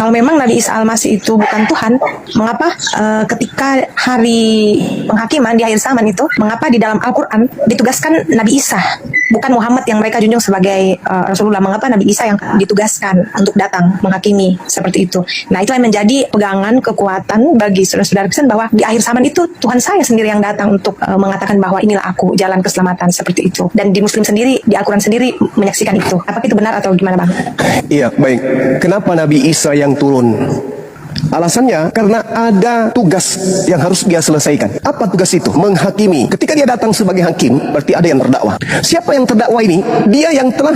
kalau memang Nabi Isa Al-Masih itu bukan Tuhan, mengapa ketika hari penghakiman di akhir zaman itu, mengapa di dalam Al-Quran ditugaskan Nabi Isa, bukan Muhammad yang mereka junjung sebagai Rasulullah? Mengapa Nabi Isa yang ditugaskan untuk datang menghakimi seperti itu? Nah, itulah yang menjadi pegangan kekuatan bagi saudara-saudara Kristen bahwa di akhir zaman itu Tuhan saya sendiri yang datang untuk mengatakan bahwa inilah aku, jalan keselamatan, seperti itu. Dan di Muslim sendiri, di Al-Quran sendiri menyaksikan itu. Apakah itu benar atau gimana, Bang? Iya, baik. Kenapa Nabi Isa yang turun? Alasannya karena ada tugas yang harus dia selesaikan. Apa tugas itu? Menghakimi. Ketika dia datang sebagai hakim, berarti ada yang terdakwa. Siapa yang terdakwa ini?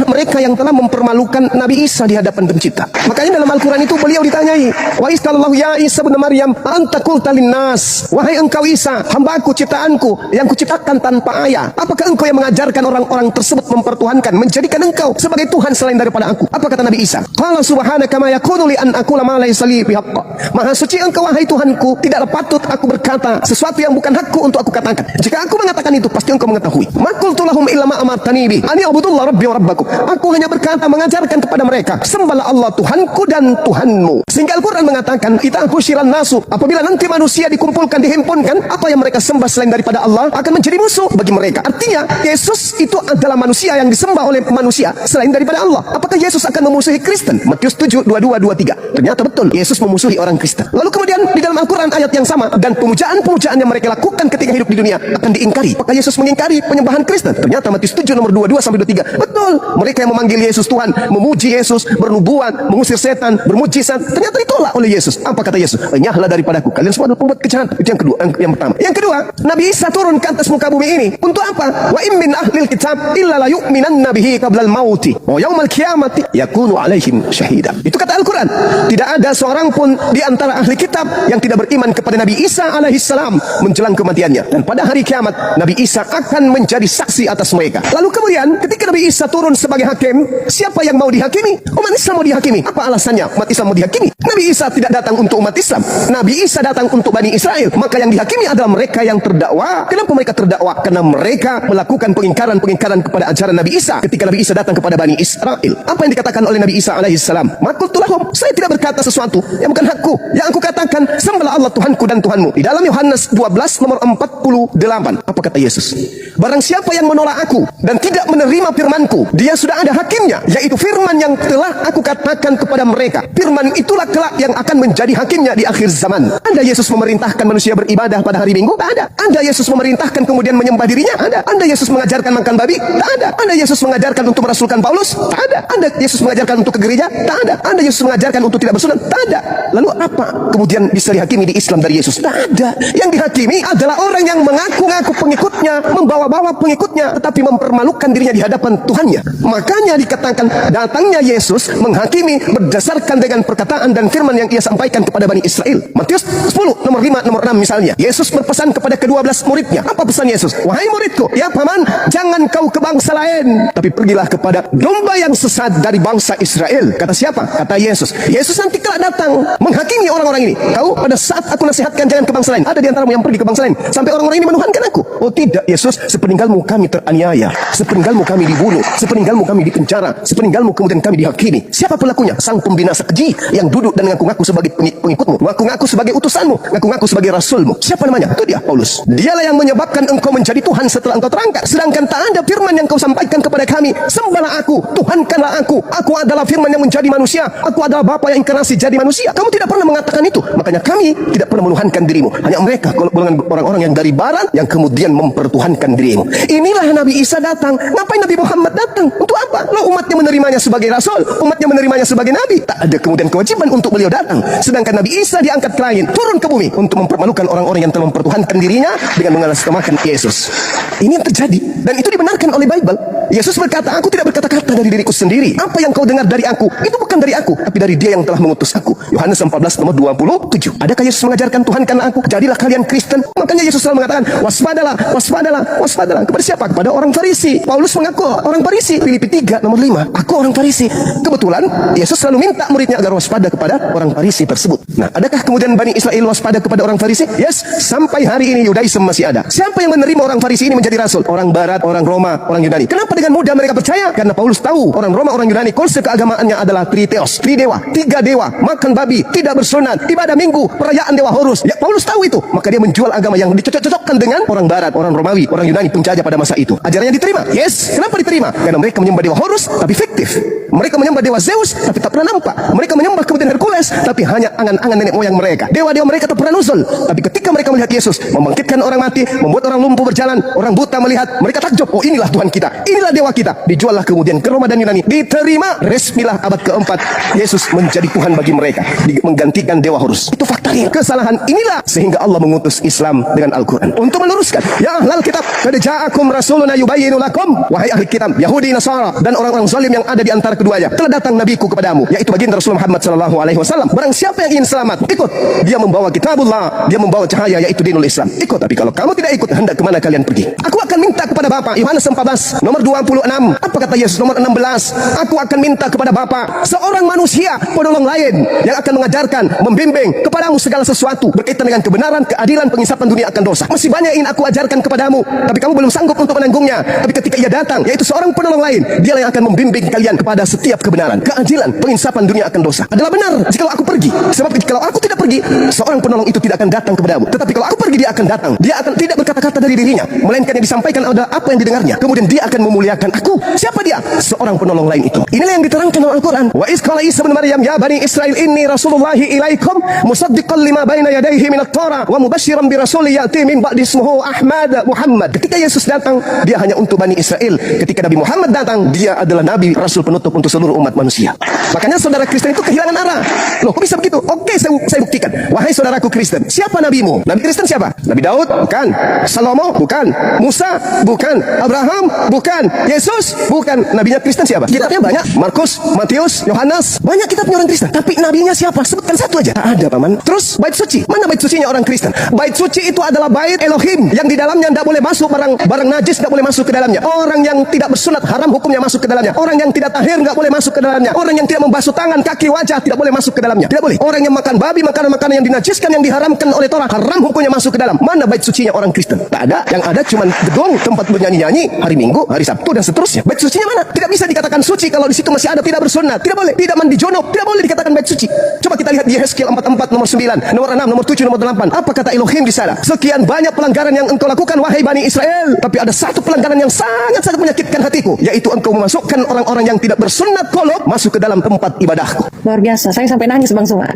Mereka yang telah mempermalukan Nabi Isa di hadapan pencipta. Makanya dalam Al-Quran itu beliau ditanyai, wa isqalallahu ya Isa bin Maryam anta qulta linnas, wahai engkau Isa, hambaku, ciptaanku yang kuciptakan tanpa ayah, apakah engkau yang mengajarkan orang-orang tersebut mempertuhankan, menjadikan engkau sebagai Tuhan selain daripada aku? Apa kata Nabi Isa? Qala subhanaka ma yakunu li an aqula ma laysa li bihaqq. Maha suci engkau wahai Tuhanku, tidaklah patut aku berkata sesuatu yang bukan hakku untuk aku katakan. Jika aku mengatakan itu, pasti engkau mengetahui. Ma qultu lahum illa ma amartani bi ani a'budullah rabbi wa rabbakum. Aku hanya berkata, mengajarkan kepada mereka, sembahlah Allah Tuhanku dan Tuhanmu. Sehingga Al-Quran mengatakan, idza husyiran nasu, apabila nanti manusia dikumpulkan, dihimpunkan, apa yang mereka sembah selain daripada Allah akan menjadi musuh bagi mereka. Artinya Yesus itu adalah manusia yang disembah oleh manusia selain daripada Allah. Apakah Yesus akan memusuhi Kristen? Matius 7, 22, 23. Ternyata betul, Yesus memusuhi orang Kristen. Lalu kemudian di dalam Al-Quran ayat yang sama, dan pemujaan-pemujaan yang mereka lakukan ketika hidup di dunia akan diingkari. Apakah Yesus mengingkari penyembahan Kristen? Ternyata Matius 7 nomor 22 sampai 23. Betul, mereka yang memanggil Yesus Tuhan, memuji Yesus, bernubuat, mengusir setan, bermujizat, ternyata ditolak oleh Yesus. Apa kata Yesus? Enyahlah daripadaku, kalian semua adalah pembuat kejahatan. Itu yang kedua, yang pertama. Yang kedua, Nabi Isa turun ke atas muka bumi ini untuk apa? Wa in min ahlil kitab illa la yu'minanna bihi qablal mauti wa yaumal qiyamati yakunu alaihim syahida. Itu kata Al-Quran. Tidak ada seorang pun di antara ahli kitab yang tidak beriman kepada Nabi Isa alaihissalam menjelang kematiannya, dan pada hari kiamat Nabi Isa akan menjadi saksi atas mereka. Lalu kemudian ketika Nabi Isa turun sebagai hakim, siapa yang mau dihakimi? Umat Islam mau dihakimi. Apa alasannya umat Islam mau dihakimi? Nabi Isa tidak datang untuk umat Islam, Nabi Isa datang untuk Bani Israel. Maka yang dihakimi adalah mereka yang terdakwa. Kenapa mereka terdakwa? Karena mereka melakukan pengingkaran kepada ajaran Nabi Isa ketika Nabi Isa datang kepada Bani Israel. Apa yang dikatakan oleh Nabi Isa alaihissalam? Maqultu lahum, saya tidak berkata sesuatu yang bukan hakku. Yang aku katakan, sembahlah Allah Tuhanku dan Tuhanmu. Di dalam Yohanes 12 nomor 48. Apa kata Yesus? Barang siapa yang menolak aku dan tidak menerima firmanku, dia sudah ada hakimnya, yaitu firman yang telah aku katakan kepada mereka. Firman itulah kelak yang akan menjadi hakimnya di akhir zaman. Anda Yesus memerintahkan manusia beribadah pada hari Minggu? Tak ada. Anda Yesus memerintahkan kemudian menyembah dirinya? Ada. Anda Yesus mengajarkan makan babi? Tak ada. Anda Yesus mengajarkan untuk merasulkan Paulus? Tak ada. Anda Yesus mengajarkan untuk ke gereja? Tak ada. Anda Yesus mengajarkan untuk tidak bersunat? Tak ada. Lalu apa kemudian bisa dihakimi di Islam dari Yesus? Tak ada. Yang dihakimi adalah orang yang mengaku-ngaku pengikutnya, membawa-bawa pengikutnya, tetapi mempermalukan dirinya di hadapan Tuhannya. Makanya dikatakan datangnya Yesus menghakimi berdasarkan dengan perkataan dan firman yang ia sampaikan kepada Bani Israel. Matius 10 nomor 5 nomor 6 misalnya. Yesus berpesan kepada ke-12 muridnya. Apa pesan Yesus? Wahai muridku, ya paman, jangan kau ke bangsa lain, tapi pergilah kepada domba yang sesat dari bangsa Israel. Kata siapa? Kata Yesus. Yesus nanti kelak datang menghakimi orang-orang ini. Tahu, pada saat aku nasihatkan jangan ke bangsa lain, ada di antaramu yang pergi ke bangsa lain sampai orang-orang ini menuhankan aku. Oh tidak Yesus, sepeninggalmu kami teraniaya, sepeninggalmu kami dibunuh, sepeninggalmu kami dipenjara, sepeninggalmu kemudian kami dihakimi. Siapa pelakunya? Sang pembinasa keji yang duduk dan ngaku-ngaku sebagai pengikutmu, ngaku-ngaku sebagai utusanmu, ngaku-ngaku sebagai rasulmu. Siapa namanya? Itu dia, Paulus. Dialah yang menyebabkan engkau menjadi Tuhan setelah engkau terangkat. Sedangkan tak ada firman yang kau sampaikan kepada kami, sembahlah aku, Tuhankanlah aku. Aku adalah firman yang menjadi manusia. Aku adalah Bapa yang inkarnasi jadi manusia. Kamu tidak pernah mengatakan itu. Makanya kami tidak pernah menuhankan dirimu. Hanya mereka, golongan orang-orang yang dari barat, yang kemudian mempertuhankan dirimu. Inilah Nabi Isa datang. Ngapain Nabi Muhammad datang? Untuk apa? Lo umatnya menerimanya sebagai rasul, umatnya menerimanya sebagai nabi. Tak ada kemudian kewajiban untuk beliau datang. Sedangkan Nabi Isa diangkat ke langit, turun ke bumi untuk mempermalukan orang-orang yang telah mempertuhankan dirinya dengan mengatasnamakan Yesus. Ini yang terjadi dan itu dibenarkan oleh Bible. Yesus berkata, aku tidak berkata-kata dari diriku sendiri. Apa yang kau dengar dari aku, itu bukan dari aku, tapi dari Dia yang telah mengutus aku. Yohanes 14 nomor 27. Adakah Yesus mengajarkan Tuhan karena aku? Jadilah kalian Kristen. Makanya Yesus selalu mengatakan, waspadalah, waspadalah, waspadalah. Kepada siapa? Kepada orang Farisi. Paulus mengaku orang Farisi. Filipi 3 nomor 5. Aku orang Farisi. Kebetulan Yesus selalu minta muridnya agar waspada kepada orang Farisi tersebut. Nah, adakah kemudian Bani Israel waspada kepada orang Farisi? Yes, sampai hari ini Yudaism masih ada. Siapa yang menerima orang Farisi ini menjadi rasul? Orang Barat, orang Roma, orang Yunani. Kenapa dengan mudah mereka percaya? Karena Paulus tahu orang Roma, orang Yunani konsep keagamaannya adalah triteos, tridewa, 3 dewa, makan babi, tidak bersunat, ibadah minggu, perayaan dewa Horus. Ya, Paulus tahu itu. Maka dia menjual agama yang dicocok-cocokkan dengan orang Barat, orang Romawi, orang Yunani penjajah pada masa itu. Ajarannya diterima. Yes, kenapa diterima? Karena mereka menyembah dewa Horus tapi fiktif. Mereka menyembah dewa Zeus tapi tak pernah nampak. Mereka menyembah kemudian Hercules tapi hanya angan-angan nenek moyang mereka. Dewa-dewa mereka tak pernah nuzul. Tapi ketika mereka melihat Yesus membangkitkan orang mati, membuat orang lumpuh berjalan, orang buta melihat, mereka takjub. Oh, inilah Tuhan kita, inilah dewa kita. Dijuallah kemudian ke Roma dan Yunani. Diterima. Resmilah abad keempat Yesus menjadi Tuhan bagi mereka, menggantikan dewa Horus. Itu fakta real. Kesalahan inilah sehingga Allah mengutus Islam dengan Al-Quran untuk meluruskan. Ya ahlal kitab, qad ja'akum rasuluna yubayyinu lakum, wahai ahli kitab, Yahudi, Nasara dan orang-orang zalim yang ada di antara keduanya, telah datang nabiku kepadamu, yaitu baginda Rasulullah Muhammad sallallahu alaihi wasallam. Barang siapa yang ingin selamat, ikut. Dia membawa kitabullah, dia membawa cahaya, yaitu dinul Islam. Ikut. Tapi kalau kamu tidak ikut, hendak kemana kalian pergi? Aku akan minta kepada Bapa. Yohanes 14 nomor 26. Apa kata Yesus? Nomor 16. Aku akan minta kepada Bapa seorang manusia, penolong lain yang akan mengajarkan, membimbing kepadamu segala sesuatu berkaitan dengan kebenaran, keadilan, pengisapan dunia akan dosa. Masih banyak yang aku ajarkan kepadamu, tapi kamu belum sanggup untuk menanggungnya. Tapi ketika ia datang, yaitu seorang penolong lain, dia yang akan membimbing kalian kepada setiap kebenaran, keadilan, pengisapan dunia akan dosa. Adalah benar jikalau aku pergi. Sebab kalau aku tidak pergi, seorang penolong itu tidak akan datang kepadamu. Tetapi kalau aku pergi, dia akan datang. Dia akan tidak berkata-kata dari dirinya, melainkan yang disampaikan adalah apa yang didengarnya. Kemudian dia akan memuliakan aku. Siapa dia? Seorang penolong lain itu. Inilah yang diterangkan dalam Al-Quran. Wa iz qala Isa bin Maryam ya bani Israil inni rasulullahi ilaikum musaddiqan lima baina yadayhi minat Torah wa mubasysyiran bi rasulin ya'ti min ba'di ismuhu Ahmad Muhammad. Ketika Yesus datang, dia hanya untuk Bani Israel. Ketika Nabi Muhammad datang, dia adalah nabi, rasul penutup untuk seluruh umat manusia. Makanya saudara Kristen itu kehilangan arah. Loh, kok bisa begitu? Oke, saya buktikan. Wahai saudaraku Kristen, siapa nabimu? Nabi Kristen siapa? Nabi Daud? Bukan. Salomo? Bukan. Musa? Bukan. Abraham? Bukan. Yesus? Bukan. Nabinya Kristen siapa? Kitabnya banyak. Markus, Matius, Yohanes. Banyak kitabnya orang Kristen. Tapi nabinya siapa? Sebutkan satu aja. Tak ada, paman. Terus bait suci. Mana bait sucinya orang Kristen? Bait suci itu adalah bait Elohim yang di dalamnya tidak boleh masuk barang najis, tidak boleh masuk ke dalamnya. Orang yang tidak bersunat haram hukumnya masuk ke dalamnya. Orang yang tidak tahir tidak boleh masuk ke dalamnya. Orang yang tidak membasuh tangan, kaki, wajah tidak boleh masuk ke dalamnya. Tidak boleh. Orang yang makan babi, makanan-makanan yang dinajiskan, yang diharamkan oleh Torah, haram hukumnya masuk ke dalam. Mana bait sucinya orang Kristen? Tak ada. Yang ada cuma gedung, tempat bernyanyi-nyanyi, hari Minggu, hari Sabtu dan seterusnya. Bait sucinya mana? Tidak bisa dikatakan suci kalau di situ masih ada tidak bersunat. Tidak boleh. Tidak mandi junub, tidak boleh dikatakan bait suci. Coba kita lihat di Yehezkiel 44 nomor 9, nomor 6, nomor 7, nomor 8. Apa kata Elohim di sana? Sekian banyak pelanggaran yang engkau lakukan wahai Bani Israel, tapi ada satu pelanggaran yang sangat-sangat menyakitkan hatiku, yaitu engkau memasukkan orang-orang yang tidak bersunat kolok masuk ke dalam tempat ibadahku. Luar biasa. Saya sampai nangis Bang Suma.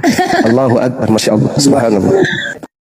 Allahu Akbar, Masya Allah, Subhanallah.